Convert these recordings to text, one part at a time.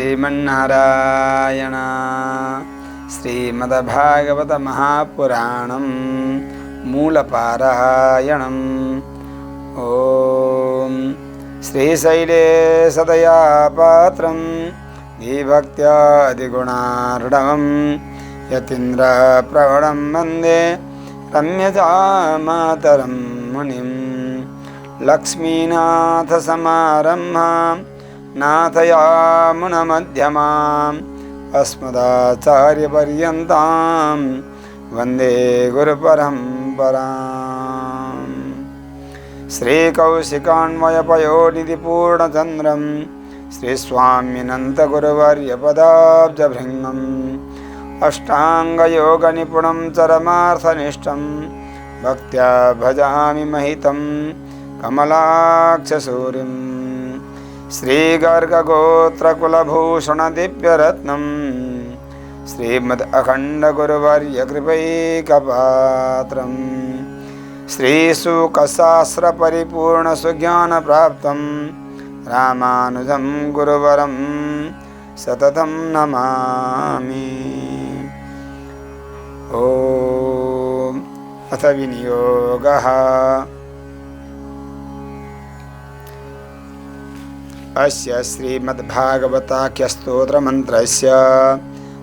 श्रीमन्नारायण। श्रीमद्भागवत महापुराणं मूलपारायणम्। ओम श्रीशैले सदया पात्रं विभक्त्यादिगुणार्णवं यतीन्द्रप्रवणं वन्दे रम्यजामातरं मुनिं। लक्ष्मीनाथसमारम्भां नाथयामुनमध्यमाम् अस्मदाचार्यपर्यन्तां वन्दे गुरुपरम्पराम्। श्रीकौशिकान्वयपयोनिधिपूर्णचन्द्रं श्रीस्वामिनन्तगुरुवर्यपदाब्जभृङ्गम् अष्टाङ्गयोगनिपुणं चरमार्थनिष्ठं भक्त्या भजामि महितं कमलाक्षसूरिं। श्रीगर्गगोत्रकुलभूषणदिव्यरत्नं श्रीमदखण्डगुरुवर्यकृपैकपात्रं श्रीशुकशास्त्रपरिपूर्णसुज्ञानप्राप्तं रामानुजं गुरुवरं सततं नमामि। ॐ अथ विनियोगः। अस्य श्रीमद्भागवताख्यस्तोत्रमन्त्रस्य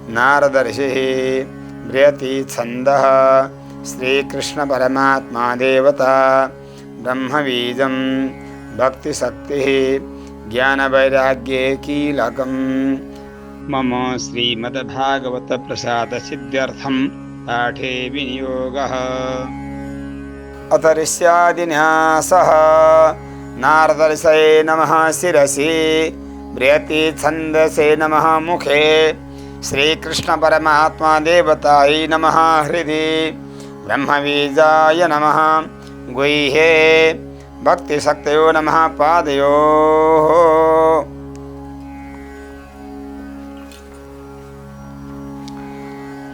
नारदर्षिः ब्रयति छन्दः। श्रीकृष्णपरमात्मा देवता ब्रह्मबीजं भक्तिशक्तिः ज्ञानवैराग्ये कीलकम्। मम श्रीमद्भागवतप्रसादसिद्ध्यर्थं पाठे विनियोगः। अथ ऋष्यादिन्यासः। नारदर्षये नमः शिरसि, ब्रयति छन्दसे नमः मुखे, श्रीकृष्णपरमात्मा देवतायै नमः हृदि, ब्रह्मबीजाय नमः गुह्ये, भक्तिशक्तयो नमः पादयोः।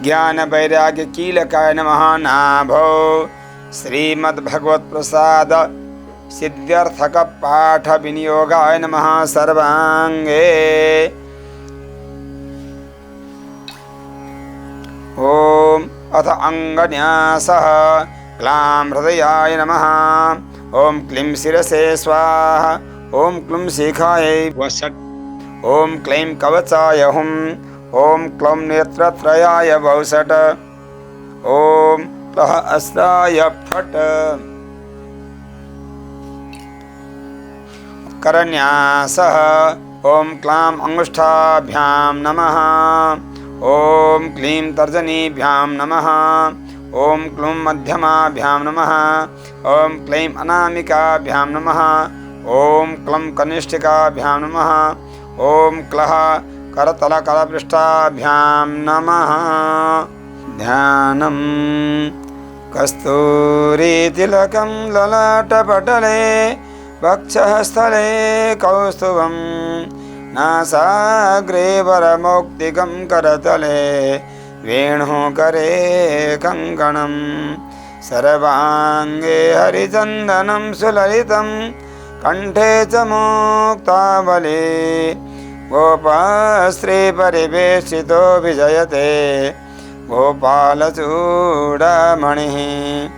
ज्ञानवैराग्यकीलकाय नमः नाभौ, श्रीमद्भगवत्प्रसाद सिद्ध्यर्थक पाठ विनियोगाय नमः सर्वांगे। ओम अथ अंगन्यासः। क्लां हृदयाय नमः। ओम क्लीं शिरसे स्वाहा। ओम क्लूं शिखायै वषट्। ओम क्लीं कवचाय हुम्। ओम क्लौं नेत्रत्रयाय वौषट्। ओम क्लः अस्त्राय फट्। करन्यासः। ओम क्लां अंगुष्ठाभ्यां नमः। ओम क्लीं तर्जनीभ्यां नमः। ओम क्लूं मध्यमाभ्यां नमः। ओम क्लीं अनामिकाभ्यां नमः। ओम क्लं कनिष्ठिकाभ्यां नमः। ओम क्लः करतलकरपृष्ठाभ्यां नमः। ध्यानं कस्तूरीतिलकं ललाटपटले, वक्षःस्थले कौस्तुभं, नासाग्रे वरमौक्तिकं करतले, वेणुकरे कङ्कणं, सर्वाङ्गे हरिचन्दनं सुललितं, कण्ठे च मुक्तावली, गोपाश्रीपरिवेशितो विजयते गोपालचूडामणिः।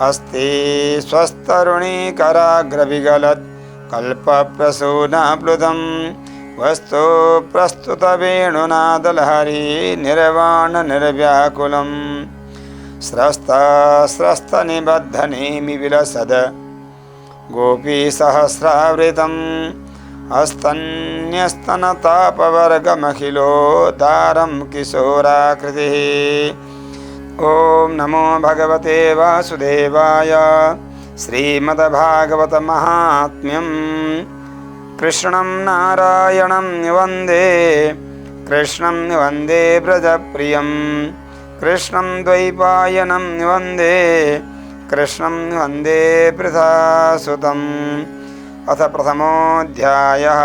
अस्ति स्वस्तरुणीकराग्रविगलत् कल्पप्रसूनाप्लुतं, वस्तु प्रस्तुतवेणुनादलहरी निर्वाणनिर्व्याकुलं, स्रस्तनिबद्धनेमि विलसद गोपीसहस्रावृतम्, अस्तन्यस्तनतापवर्गमखिलोदारं किशोराकृतिः। ओम नमो भगवते वासुदेवाय। श्रीमद्भागवत महात्म्यं। कृष्णं नारायणं वन्दे, कृष्णं वन्दे व्रजप्रियं, कृष्णं द्वैपायनं वन्दे, कृष्णं वन्दे पृथासुतम्। अथ प्रथमोऽध्यायः।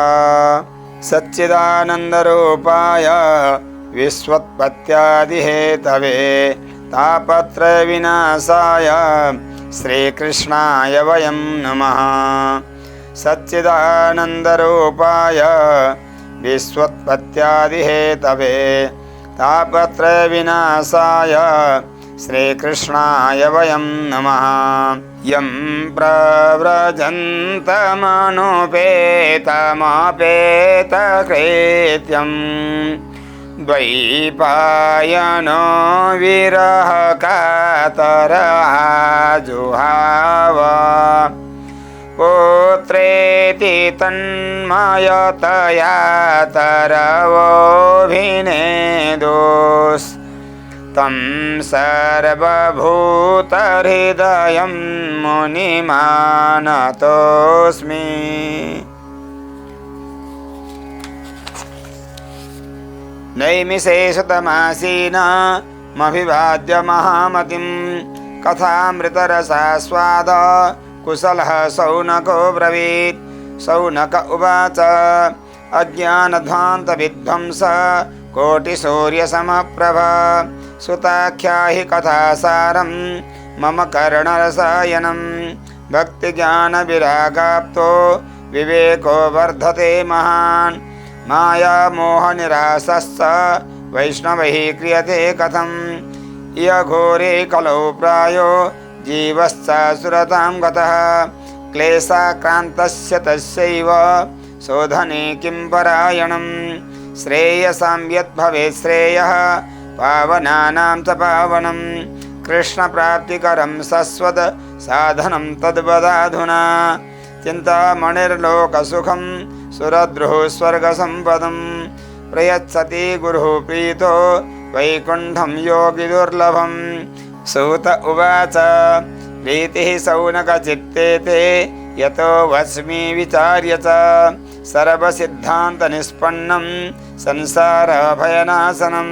सच्चिदानन्दरूपाय विश्वोत्पत्त्यादिहेतवे तापत्रयविनाशाय श्रीकृष्णाय वयं नमः। सच्चिदानन्दरूपाय विश्वोत्पत्त्यादिहेतवे तापत्रयविनाशाय श्रीकृष्णाय वयं नमः। यं प्रव्रजन्तमनुपेतमपेतकृत्यं द्वैपायनो विरहकातराजुहाव पुत्रेति तन्मयतया तरवोऽभिनेदोस् तं सर्वभूतहृदयं मुनिमानतोऽस्मि। नैमिषे शतमासीनामभिवाद्य महामतिं कथामृतरसास्वाद कुशलः शौनको ब्रवीत्। शौनक उवाच अज्ञानध्वान्तविध्वंस कोटिसूर्यसमप्रभ सुताख्याहि कथासारं मम कर्णरसायनं। भक्तिज्ञानविरागाप्तो विवेको वर्धते महान् मायामोहनिरासश्च वैष्णवैः क्रियते कथम्। इह घोरे कलौ प्रायो जीवश्चासुरतां गतः क्लेशाक्रान्तस्य तस्यैव शोधने किं परायणं। श्रेयसां यद्भवेत् श्रेयः पावनानां च पावनं कृष्णप्राप्तिकरं शश्वत् साधनं तद्वदाधुना। चिन्तामणिर्लोकसुखं सुरद्रुः स्वर्गसम्पदं प्रयच्छति गुरुः प्रीतो वैकुण्ठं योगिदुर्लभम्। सूत उवाच प्रीतिः शौनकचित्ते ते यतो वच्मि विचार्य च सर्वसिद्धान्तनिष्पन्नं संसारभयनाशनं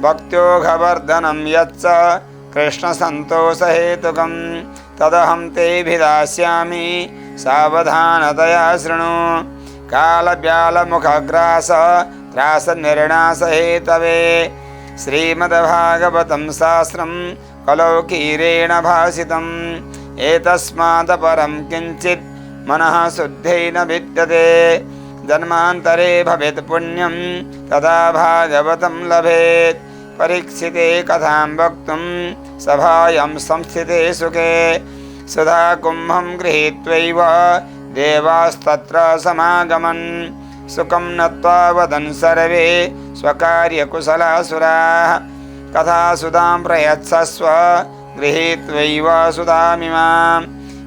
भक्त्योघवर्धनं यच्च कृष्णसन्तोषहेतुकं तदहं तेऽभिधास्यामि सावधानतया शृणु। कालव्यालमुखग्रास त्रासनिर्णासहेतवे श्रीमद्भागवतं शास्त्रं कलौकीरेण भासितम्। एतस्मादपरं किञ्चित् मनः शुद्धै न विद्यते जन्मान्तरे भवेत् पुण्यं तदा भागवतं लभेत्। परीक्षिते कथां वक्तुं सभायां संस्थिते सुखे सुधाकुम्भं गृहीत्वैव देवास्तत्र समागमन् सुखं नत्वा वदन् सर्वे स्वकार्यकुशलासुराः। कथासुधां प्रयच्छस्व गृहीत्वैव सुधामिमाम्।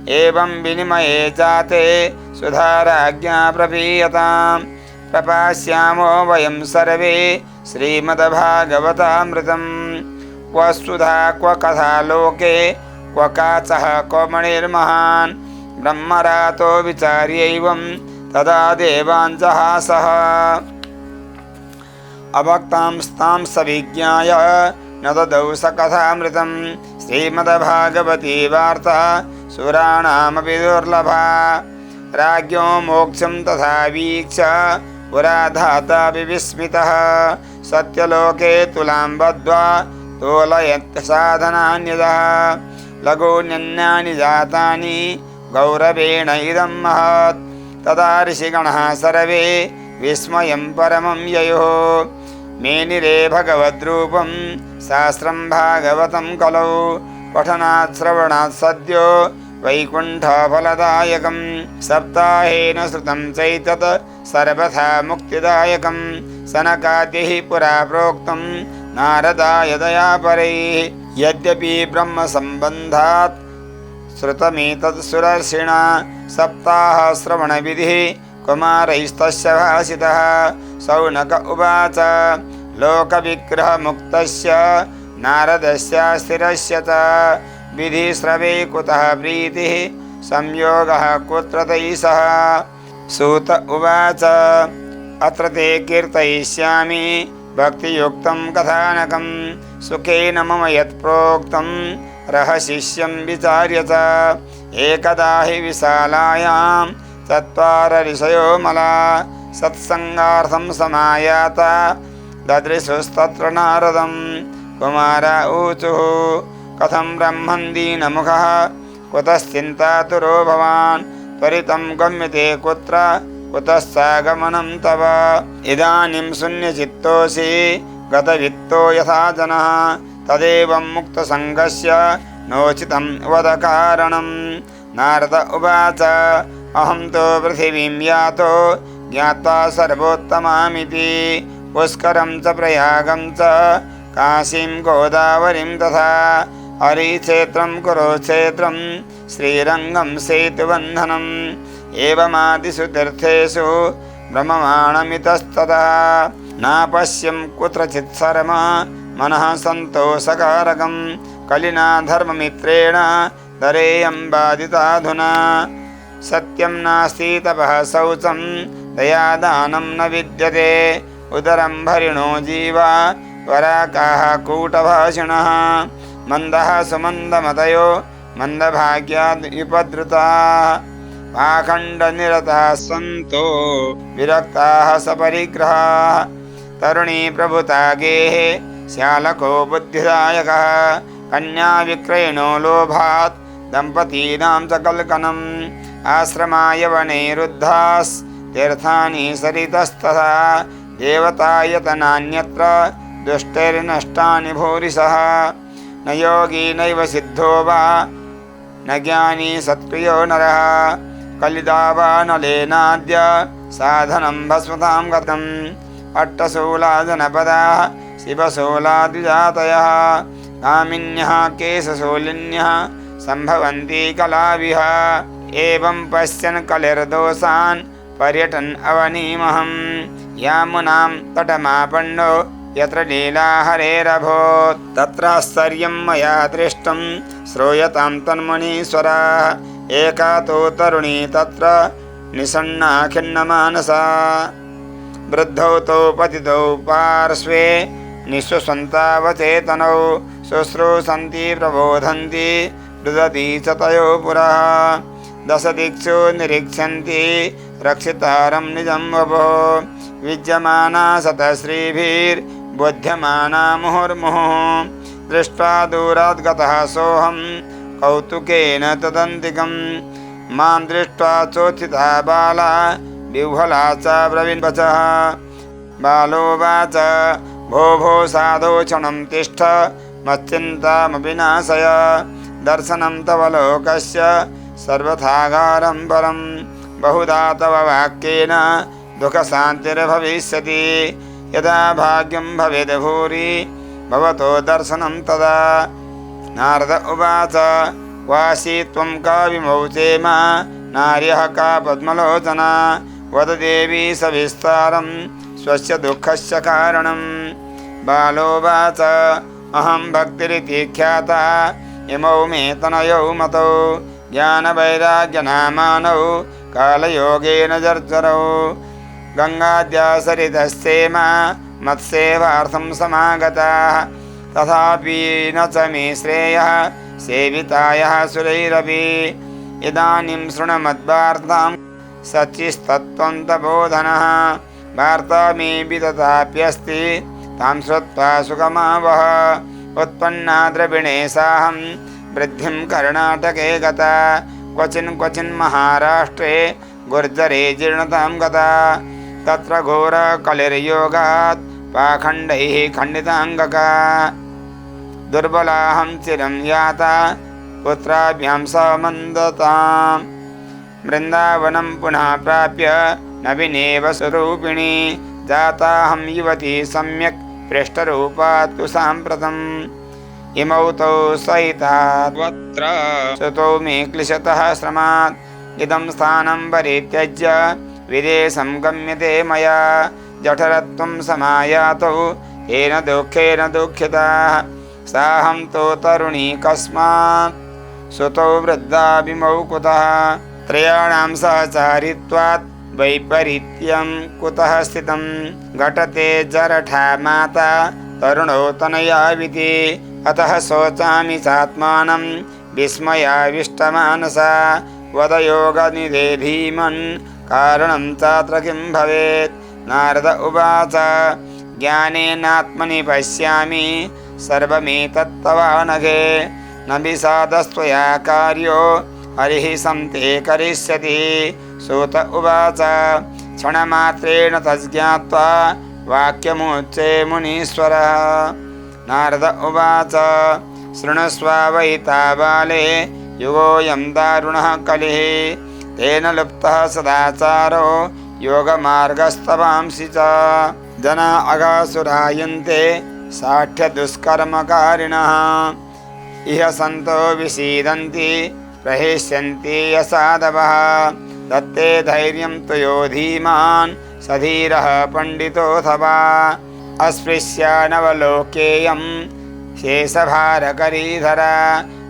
एवं विनिमये जाते सुधाराज्ञा प्रपीयताम्। प्रपास्यामो वयं सर्वे श्रीमद्भागवतामृतं। क्व सुधा क्व कथा लोके क्व काचः क्व मणिर्महान् ब्रह्मरातो विचार्यैवं तदा देवाञ्जहासः। अभक्तां स्तां सविज्ञाय न ददौ स कथामृतं। श्रीमद्भागवती वार्ता सुराणामपि दुर्लभा। राज्ञो मोक्षं तथा वीक्ष्य पुराधाता विस्मितः सत्यलोके तुलां बद्ध्वा तोलयत् साधनान्यतः। लघून्यन्यानि जातानि गौरवेण इदं महत्। तदा ऋषिगणः सर्वे विस्मयं परमं ययुः। मेनिरे भगवद्रूपं शास्त्रं भागवतं कलौ पठनात् श्रवणात् सद्यो वैकुण्ठफलदायकं। सप्ताहेन श्रुतं चैतत् सर्वथा मुक्तिदायकं। सनकादिः पुरा प्रोक्तं नारदाय दयापरैः। यद्यपि ब्रह्मसम्बन्धात् श्रुतमेतत् सुरर्षिणा सप्ताहश्रवणविधिः कुमारैस्तस्य भासितः। शौनक उवाच लोकविग्रहमुक्तस्य नारदस्य स्थिरस्य च विधिश्रवे कुतः प्रीतिः संयोगः कुत्र तैः सह। सूत उवाच अत्र ते कीर्तयिष्यामि भक्तियुक्तं कथानकं सुखेन मम यत्प्रोक्तं रहशिष्यं विचार्य च। एकदा हि विशालायां चत्वार ऋषयो मला सत्संगार्थं समायाता ददृशुस्तत्र नारदं। कुमारा ऊचुः कथं ब्रह्मन् दीनमुखः कुतश्चिन्तातुरो भवान् त्वरितं गम्यते कुत्र कुतस्सागमनं तव इदानीं शून्यचित्तोऽसि गतवित्तो यथा जनः तदेवं मुक्तसङ्गस्य नोचितं वद कारणं नारद उवाच अहं तु पृथिवीं यातो ज्ञात्वा सर्वोत्तमामिति पुष्करं च प्रयागं च काशीं गोदावरीं तथा हरिक्षेत्रं कुरुक्षेत्रं श्रीरङ्गं सेतुबन्धनम् एवमादिषु तीर्थेषु भ्रममाणमितस्ततः नापश्यं कुत्रचित् शर्म मनः सन्तोषकारकं कलिना धर्ममित्रेण दरेयं बाधिताधुना सत्यं नास्ति तपः शौचं दयादानं न विद्यते उदरं भरिणो जीवा वराकाः कूटभाषिणः मन्दः सुमन्दमतयो मन्दभाग्याद्युपद्रुताः पाखण्डनिरताः सन्तो विरक्ताः सपरिग्रहाः तरुणी प्रभुता गेहे श्यालको बुद्धिदायकः कन्याविक्रयणो लोभात् दम्पतीनां च कल्कनम् आश्रमाय वनैरुद्धास्तीर्थानि सरितस्तथा देवतायतनान्यत्र दुष्टैर्नष्टानि भूरिशः न योगी नैव सिद्धो वा न ज्ञानी सत्प्रियो नरः कलिदा वा नलेनाद्य साधनं भस्मतां गतम् अट्टशूला जनपदाः शिवशूलाद्विजातयः कामिन्यः केशशूलिन्यः सम्भवन्ति कलाविह एवं पश्यन् कलिर्दोषान् पर्यटन् अवनीमहं यामुनां तटमापन्नो यत्र लीला हरेरभूत् तत्राश्चर्यं मया दृष्टं श्रूयतां तन्मुनीश्वराः एका तु तरुणी तत्र निषण्णा खिन्नमानसा वृद्धौ तौ पतितौ पार्श्वे निःश्वसन्तावचेतनौ शुश्रूषन्ति प्रबोधन्ति रुदति च तयो पुरः दशदिक्षु निरीक्षन्ति रक्षितारं निजं वपुः विद्यमाना शतश्रीभिर्बोध्यमाना मुहुर्मुहुः दृष्ट्वा दूरात् गतः सोऽहं कौतुकेन तदन्तिकं मां दृष्ट्वा चोत्थिता बाला विह्वला च ब्रवीन्वचः बालोवाच भो भो साधो क्षणं तिष्ठ मच्चिन्तामपि नाशय दर्शनं तव लोकस्य सर्वथागारं परं बहुधा तव वाक्येन दुःखशान्तिर्भविष्यति यदा भाग्यं भवेद् भूरि भवतो दर्शनं तदा नारद उवाच वासी त्वं का विमोचेम नार्यः का पद्मलोचना वद देवी सविस्तारं स्वस्य दुःखस्य कारणं बालोवाच अहं भक्तिरिति ख्याता इमौ मे तनयौ मतौ ज्ञानवैराग्यनामानौ कालयोगेन जर्जरौ गङ्गाद्या सरितस्सेम मत्सेवार्थं समागताः तथापि न च मे श्रेयः सेवितायः सुरैरपि इदानीं शृणुमद्वार्तां सचिस्तत्त्वं तपोधनः वार्ता मे विदताप्यस्ति तां श्रुत्वा सुखमावह उत्पन्ना द्रविणे साहं वृद्धिं कर्णाटके गता क्वचिन् महाराष्ट्रे गुर्जरे जीर्णतां गता तत्र घोरकलिर्योगात् पाखण्डैः खण्डिताङ्गका दुर्बलाहं चिरं याता पुत्राभ्यां समन्दताम् वृन्दावनं पुनः प्राप्य नवीनेव स्वरूपिणी जाताहं युवती सम्यक् पृष्ठरूपा तु साम्प्रतम् इमौ तौ सहितावत्र सुतौ मे क्लिशतः श्रमात् इदं स्थानं परित्यज्य विदेशं गम्यते मया जठरत्वं समायातौ येन दुःखेन दुःखिताः साहं तु तरुणी कस्मात् सुतौ वृद्धा विमौ कुतः त्रयाणां सहचारित्वात् वैपरीत्यं कुतः स्थितं घटते जरठा माता तरुणौ तनयाविति अतः शोचामि चात्मानं विस्मयाविष्टमानसा वद योगनिधे धीमन् कारणं चात्र किं भवेत् नारद उवाच ज्ञानेनात्मनि पश्यामि सर्वमेतत्तवानघे न विषादस्त्वया कार्यो हरिः संते करिष्यति सूत उवाच क्षणमात्रेण तज्ज्ञात्वा वाक्यमुच्चे मुनीश्वरः। नारद उवाच शृणुष्व वैता बाले युगोऽयं दारुणः कलिः तेन लुप्तः सदाचारो योगमार्गस्तवांसि च जना अगासुरायन्ते साठ्यदुष्कर्मकारिणः इह सन्तो विषीदन्ति प्रहिष्यन्ति यसाधवः दत्ते धैर्यं तु यो धीमान् सधीरः पण्डितोऽथवा अस्पृश्य नवलोकेयं शेषभारकरीधर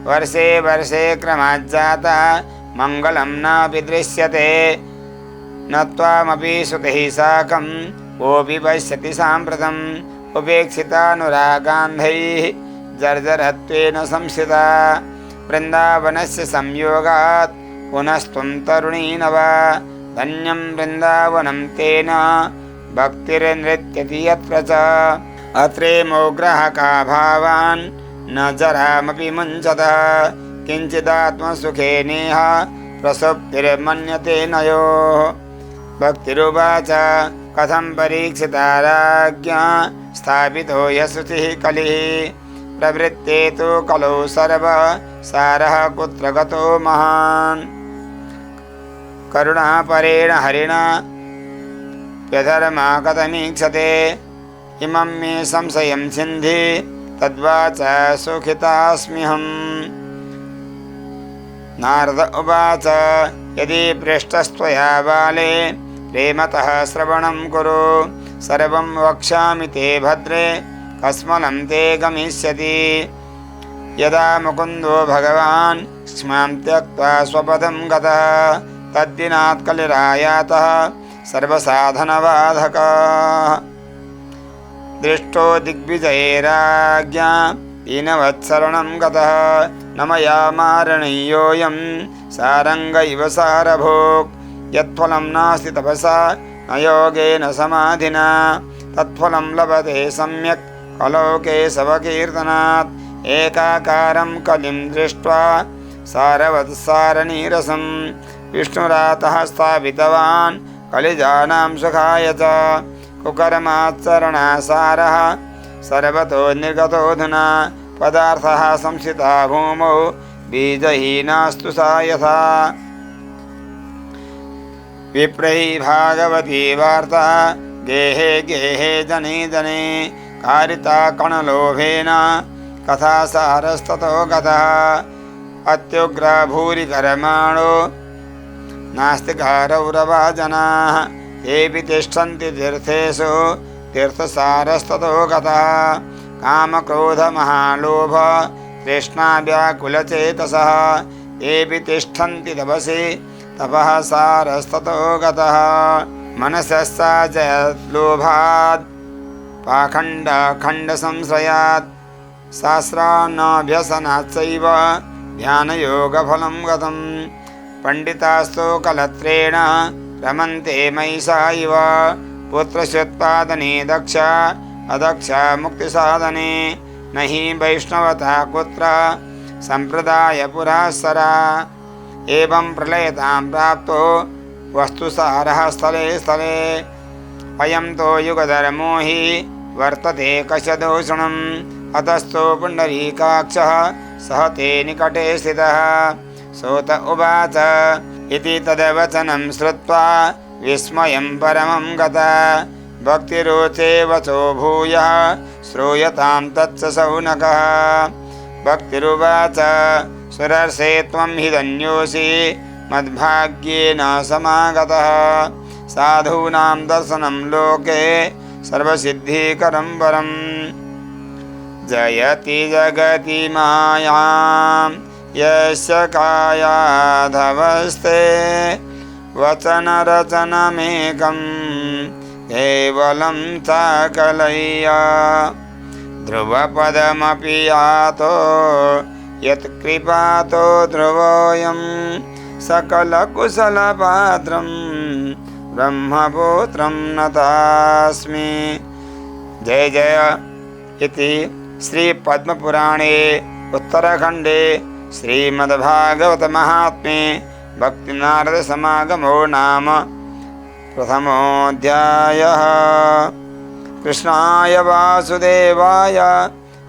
वर्षे वर्षे क्रमाज्जाता मङ्गलं नापि दृश्यते न त्वामपि श्रुतिः साकं कोऽपि पश्यति साम्प्रतम् उपेक्षितानुरागान्धैः जर्जरत्वेन संस्थिता वृन्दावनस्य संयोगात् पुनस्त्वं तरुणी नव धन्यं वृन्दावनं तेन भक्तिर्नृत्यति यत्र च अत्रेमोग्रहका भावान् न जरामपि मुञ्चतः किञ्चिदात्मसुखे नेह प्रसुप्तिर्मन्यते नयोः भक्तिरुवाच कथं परीक्षिता राज्ञा स्थापितो यशुचिः कलिः प्रवृत्ते तु कलौ सर्वसारः कुत्र गतो महान् करुणापरेण हरिणा व्यधर्मा कथमीक्षते इमं मे संशयं सिन्धि तद्वाच सुखितास्म्यहम्। नारद उवाच यदि पृष्टस्त्वया बाले प्रेमतः श्रवणं कुरु सर्वं वक्ष्यामि ते भद्रे कस्मलं ते गमिष्यति यदा मुकुन्दो भगवान् क्ष्मां त्यक्त्वा स्वपदं गतः तद्दिनात् कलिरायातः सर्वसाधनबाधकः दृष्टो दिग्विजयैराज्ञा दीनवत्सरणं गतः न मया मारणीयोऽयं सारङ्ग इव सारभोक् यत्फलं नास्ति तपसा न योगेन समाधिना तत्फलं लभते सम्यक् कलौ केशवकीर्तनात् एकाकारं कलिं दृष्ट्वा सारवत्सारनीरसं विष्णुरातः स्थापितवान् कलिजानां सुखाय च कुकर्माचरणासारः सर्वतो निर्गतोऽधुना पदार्थः संस्थिता भूमौ बीजहीनास्तु सा यथा विप्रैः भागवती वार्ता गेहे गेहे जने जने कारिता कणलोभेन कथासारस्ततो गतः अत्युग्र भूरिकर्माणो नास्तिकारौरवा जनाः तेऽपि तिष्ठन्ति तीर्थेषु तीर्थसारस्ततो गतः कामक्रोधमहालोभ तृष्णाव्याकुलचेतसः तेऽपि तिष्ठन्ति तपसि तपः सारस्ततो गतः मनसस्सा जयलोभात् पाखण्डखण्डसंश्रयात् सहस्रान्नभ्यसनाच्चैव ध्यानयोगफलं गतं पण्डितास्तु कलत्रेण रमन्ते मयिषा इव पुत्रस्योत्पादने दक्ष अदक्ष मुक्तिसाधने न हि वैष्णवता कुत्र सम्प्रदायपुरासरा एवं प्रलयतां प्राप्तो वस्तुसारः स्थले स्थले अयं तो युगधर्मो हि वर्तते कशदूषणम् अतस्तो पुण्डरीकाक्षः सह ते निकटे स्थितः सोत उवाच इति तद्वचनं श्रुत्वा विस्मयं परमं गता भक्तिरोचे वचो भूयः श्रूयतां तच्च शौनकः भक्तिरुवाच सुरर्षे त्वं हि धन्योऽसि मद्भाग्येन समागतः साधूनां दर्शनं लोके सर्वसिद्धिकरं वरम् जयति जगति मायां यस्य कायाधवस्ते वचनरचनमेकं केवलं चाकलय्य ध्रुवपदमपि यातो यत्कृपातो ध्रुवोऽयं सकलकुशलपात्रं ब्रह्मपुत्रं नतास्मि। जय जय इति श्रीपद्मपुराणे उत्तराखण्डे श्रीमद्भागवतमहात्म्ये भक्तिनारदसमागमो नाम प्रथमोऽध्यायः। कृष्णाय वासुदेवाय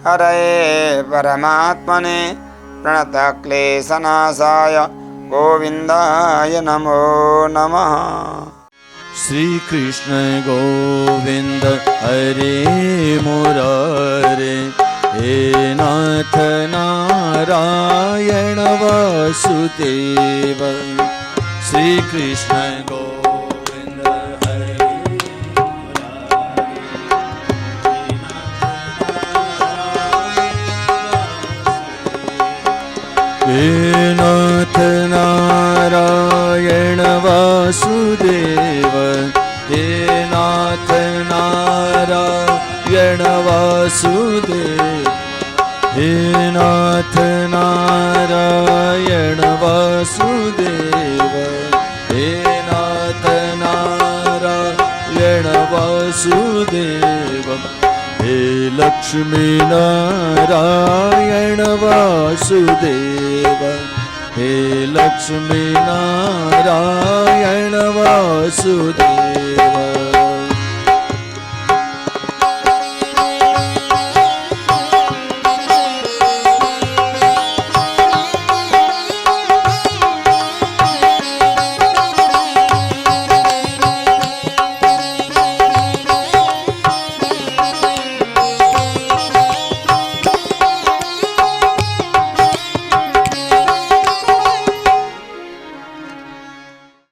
हरये परमात्मने प्रणतक्लेशनाशाय गोविन्दाय नमो नमः। श्री कृष्ण गोविंद हरे मुरारे, हे नाथ नारायण वासुदेव। श्री कृष्ण गोविंद हरे हे नाथ नारायण वासुदेव, हे नाथ नारायण वासुदेव, हे नाथ नारायण वासुदेव, हे नाथ नारायण वासुदेव, हे लक्ष्मी नारायण वासुदेव, हे लक्ष्मी नारायण वासुदेव,